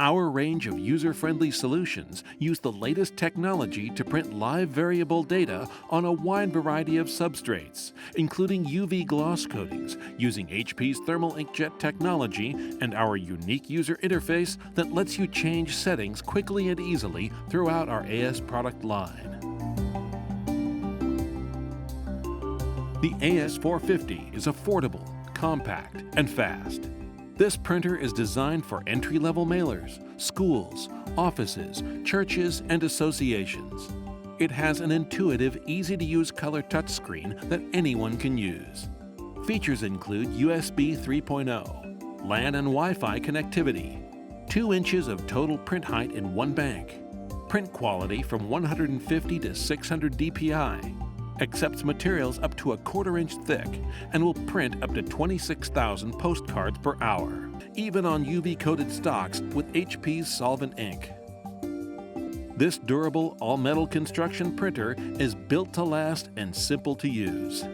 Our range of user-friendly solutions use the latest technology to print live variable data on a wide variety of substrates, including UV gloss coatings using HP's thermal inkjet technology and our unique user interface that lets you change settings quickly and easily throughout our AS product line. The AS-450 is affordable, compact, and fast. This printer is designed for entry-level mailers, schools, offices, churches, and associations. It has an intuitive, easy-to-use color touchscreen that anyone can use. Features include USB 3.0, LAN and Wi-Fi connectivity, 2 inches of total print height in one bank, print quality from 150 to 600 dpi, accepts materials up to 1/4 inch thick, and will print up to 26,000 postcards per hour, even on UV-coated stocks with HP's solvent ink. This durable, all-metal construction printer is built to last and simple to use.